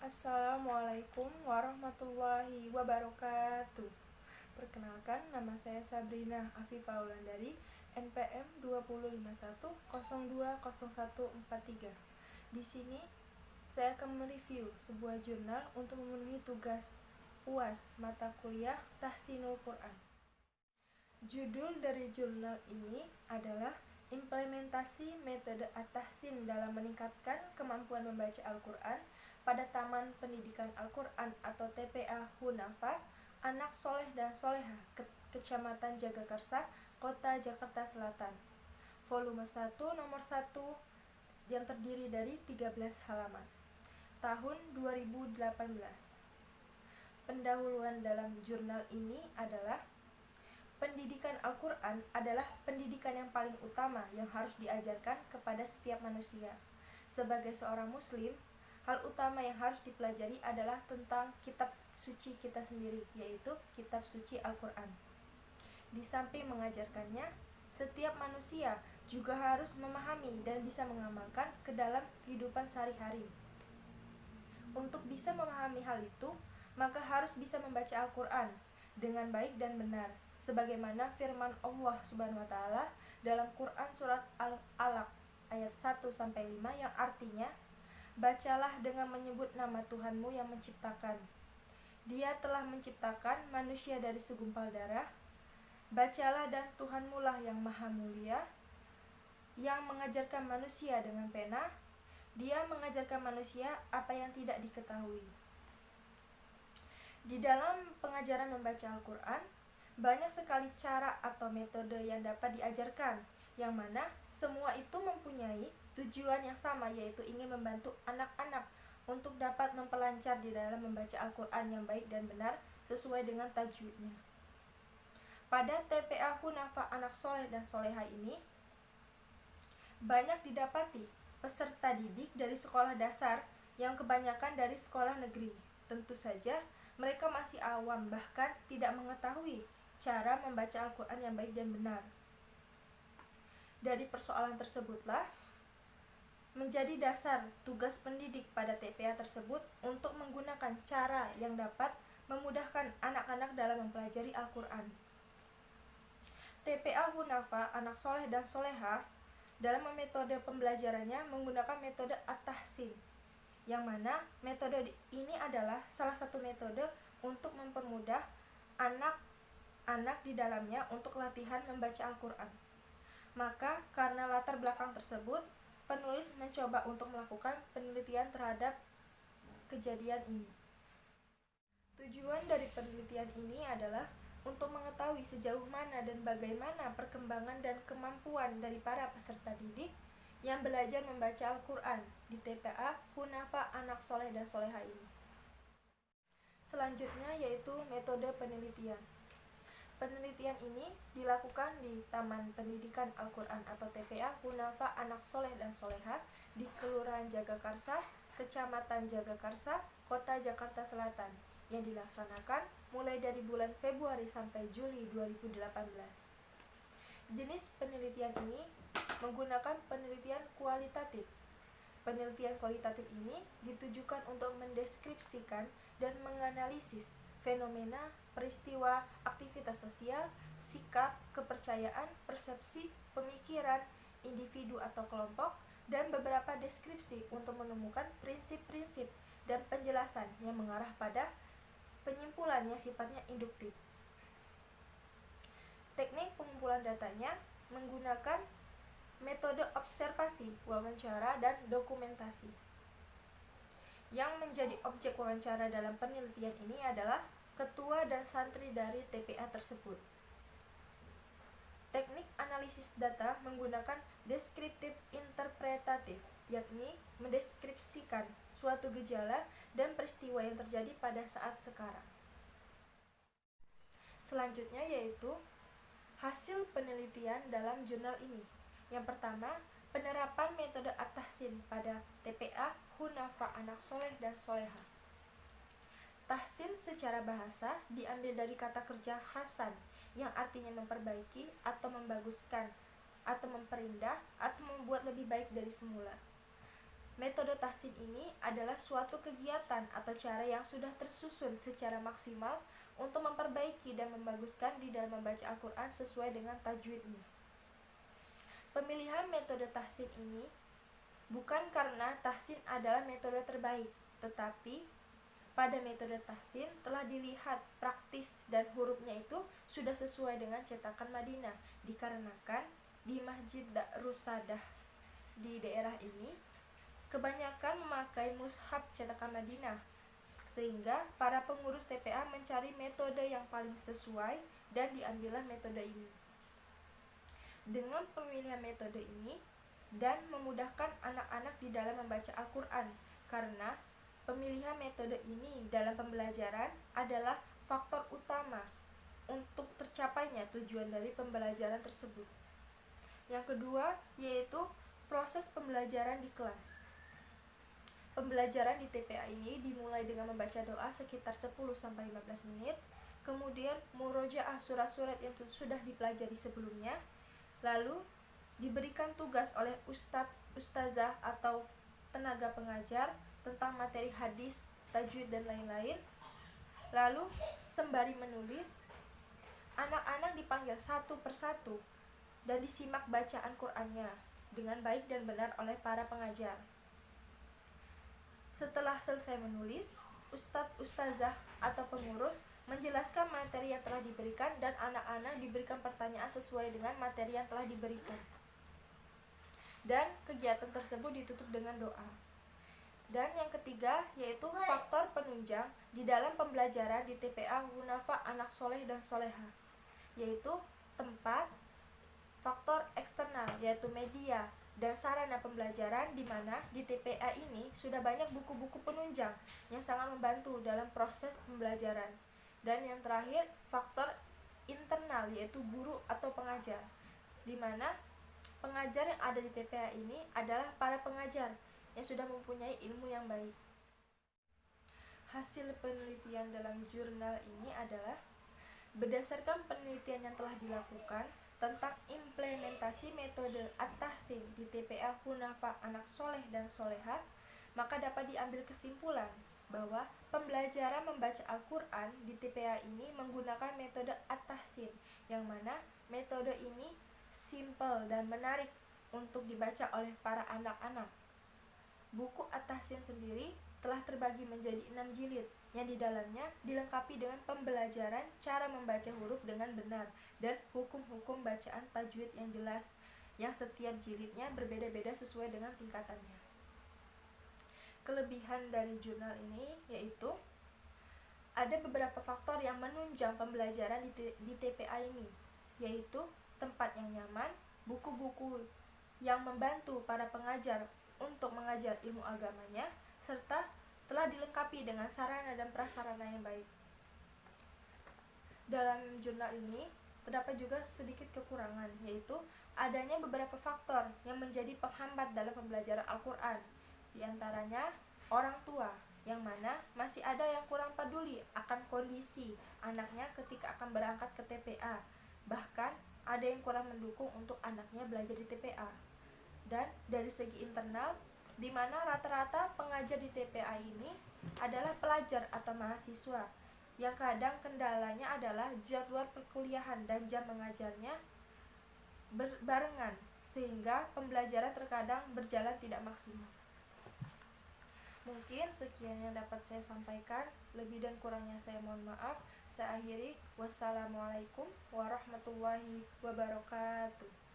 Assalamualaikum warahmatullahi wabarakatuh. Perkenalkan, nama saya Sabrina Afifah Wulandari, NPM 2051020143. Di sini saya akan mereview sebuah jurnal untuk memenuhi tugas UAS mata kuliah Tahsinul Quran. Judul dari jurnal ini adalah Implementasi Metode At-Tahsin dalam meningkatkan kemampuan membaca Al-Quran pada Taman Pendidikan Al-Quran atau TPA Hunafa, Anak Soleh dan Soleha, Kecamatan Jagakarsa, Kota Jakarta Selatan. Volume 1 nomor 1 yang terdiri dari 13 halaman. Tahun 2018. Pendahuluan dalam jurnal ini adalah pendidikan Al-Quran adalah pendidikan yang paling utama yang harus diajarkan kepada setiap manusia. Sebagai seorang muslim, hal utama yang harus dipelajari adalah tentang kitab suci kita sendiri, yaitu kitab suci Al-Quran. Di samping mengajarkannya, setiap manusia juga harus memahami dan bisa mengamalkan ke dalam kehidupan sehari-hari. Untuk bisa memahami hal itu, maka harus bisa membaca Al-Quran dengan baik dan benar, sebagaimana firman Allah Subhanahu wa taala dalam Quran surat Al-Alaq ayat 1-5 yang artinya, bacalah dengan menyebut nama Tuhanmu yang menciptakan. Dia telah menciptakan manusia dari segumpal darah. Bacalah dan Tuhanmu lah yang maha mulia, yang mengajarkan manusia dengan pena. Dia mengajarkan manusia apa yang tidak diketahui. Di dalam pengajaran membaca Al-Quran, banyak sekali cara atau metode yang dapat diajarkan, yang mana semua itu mempunyai tujuan yang sama, yaitu ingin membantu anak-anak untuk dapat memperlancar di dalam membaca Al-Quran yang baik dan benar sesuai dengan tajwidnya. Pada TPA Hunafa Anak Soleh dan Soleha ini, banyak didapati peserta didik dari sekolah dasar yang kebanyakan dari sekolah negeri. Tentu saja mereka masih awam, bahkan tidak mengetahui cara membaca Al-Quran yang baik dan benar. Dari persoalan tersebutlah menjadi dasar tugas pendidik pada TPA tersebut untuk menggunakan cara yang dapat memudahkan anak-anak dalam mempelajari Al-Quran. TPA Hunafa Anak Soleh dan Soleha dalam metode pembelajarannya menggunakan metode At-Tahsin, yang mana metode ini adalah salah satu metode untuk mempermudah anak-anak di dalamnya untuk latihan membaca Al-Quran. Maka karena latar belakang tersebut, penulis mencoba untuk melakukan penelitian terhadap kejadian ini. Tujuan dari penelitian ini adalah untuk mengetahui sejauh mana dan bagaimana perkembangan dan kemampuan dari para peserta didik yang belajar membaca Al-Quran di TPA Hunafa Anak Soleh dan Soleha ini. Selanjutnya yaitu metode penelitian. Penelitian ini dilakukan di Taman Pendidikan Al-Quran atau TPA Hunafa Anak Soleh dan Soleha di Kelurahan Jagakarsa, Kecamatan Jagakarsa, Kota Jakarta Selatan, yang dilaksanakan mulai dari bulan Februari sampai Juli 2018. Jenis penelitian ini menggunakan penelitian kualitatif. Penelitian kualitatif ini ditujukan untuk mendeskripsikan dan menganalisis fenomena, peristiwa, aktivitas sosial, sikap, kepercayaan, persepsi, pemikiran, individu atau kelompok, dan beberapa deskripsi untuk menemukan prinsip-prinsip dan penjelasan yang mengarah pada penyimpulan yang sifatnya induktif. Teknik pengumpulan datanya menggunakan metode observasi, wawancara, dan dokumentasi. Yang menjadi objek wawancara dalam penelitian ini adalah ketua dan santri dari TPA tersebut. Teknik analisis data menggunakan deskriptif interpretatif, yakni mendeskripsikan suatu gejala dan peristiwa yang terjadi pada saat sekarang. Selanjutnya yaitu hasil penelitian dalam jurnal ini. Yang pertama, penerapan metode At-Tahsin pada TPA Hunafa Anak Soleh dan Soleha. Tahsin secara bahasa diambil dari kata kerja hasan, yang artinya memperbaiki atau membaguskan, atau memperindah, atau membuat lebih baik dari semula. Metode tahsin ini adalah suatu kegiatan atau cara yang sudah tersusun secara maksimal untuk memperbaiki dan membaguskan di dalam membaca Al-Quran sesuai dengan tajwidnya. Pemilihan metode tahsin ini bukan karena tahsin adalah metode terbaik, tetapi pada metode tahsin telah dilihat praktis dan hurufnya itu sudah sesuai dengan cetakan Madinah, dikarenakan di Masjid Darus Sadah di daerah ini kebanyakan memakai mushaf cetakan Madinah, sehingga para pengurus TPA mencari metode yang paling sesuai dan diambillah metode ini. Dengan pemilihan metode ini dan memudahkan anak-anak di dalam membaca Al-Quran, karena pemilihan metode ini dalam pembelajaran adalah faktor utama untuk tercapainya tujuan dari pembelajaran tersebut. Yang kedua yaitu proses pembelajaran di kelas. Pembelajaran di TPA ini dimulai dengan membaca doa sekitar 10-15 menit, kemudian murojaah surat-surat yang sudah dipelajari sebelumnya, lalu diberikan tugas oleh ustadz, ustazah atau tenaga pengajar tentang materi hadis, tajwid dan lain-lain. Lalu sembari menulis, anak-anak dipanggil satu persatu dan disimak bacaan Qur'annya dengan baik dan benar oleh para pengajar. Setelah selesai menulis, ustadz, ustazah atau pengurus menjelaskan materi yang telah diberikan dan anak-anak diberikan pertanyaan sesuai dengan materi yang telah diberikan. Dan kegiatan tersebut ditutup dengan doa. Dan yang ketiga yaitu faktor penunjang di dalam pembelajaran di TPA Hunafa Anak Soleh dan Soleha, yaitu tempat, faktor eksternal yaitu media dan sarana pembelajaran, di mana di TPA ini sudah banyak buku-buku penunjang yang sangat membantu dalam proses pembelajaran. Dan yang terakhir faktor internal yaitu guru atau pengajar, di mana pengajar yang ada di TPA ini adalah para pengajar yang sudah mempunyai ilmu yang baik. Hasil penelitian dalam jurnal ini adalah berdasarkan penelitian yang telah dilakukan tentang implementasi metode at-tahsin di TPA Hunafa Anak Soleh dan Soleha, maka dapat diambil kesimpulan bahwa pembelajaran membaca Al-Quran di TPA ini menggunakan metode at-tahsin, yang mana metode ini simpel dan menarik untuk dibaca oleh para anak-anak. Buku at-tahsin sendiri telah terbagi menjadi 6 jilid yang di dalamnya dilengkapi dengan pembelajaran cara membaca huruf dengan benar dan hukum-hukum bacaan tajwid yang jelas, yang setiap jilidnya berbeda-beda sesuai dengan tingkatannya. Kelebihan dari jurnal ini yaitu ada beberapa faktor yang menunjang pembelajaran di TPA ini, yaitu tempat yang nyaman, buku-buku yang membantu para pengajar untuk mengajar ilmu agamanya, serta telah dilengkapi dengan sarana dan prasarana yang baik. Dalam jurnal ini terdapat juga sedikit kekurangan, yaitu adanya beberapa faktor yang menjadi penghambat dalam pembelajaran Al-Quran. Di antaranya orang tua, yang mana masih ada yang kurang peduli akan kondisi anaknya ketika akan berangkat ke TPA. Bahkan ada yang kurang mendukung untuk anaknya belajar di TPA. Dan dari segi internal, di mana rata-rata pengajar di TPA ini adalah pelajar atau mahasiswa, yang kadang kendalanya adalah jadwal perkuliahan dan jam mengajarnya berbarengan, sehingga pembelajaran terkadang berjalan tidak maksimal. Mungkin sekian yang dapat saya sampaikan, lebih dan kurangnya saya mohon maaf. Saya akhiri, wassalamualaikum warahmatullahi wabarakatuh.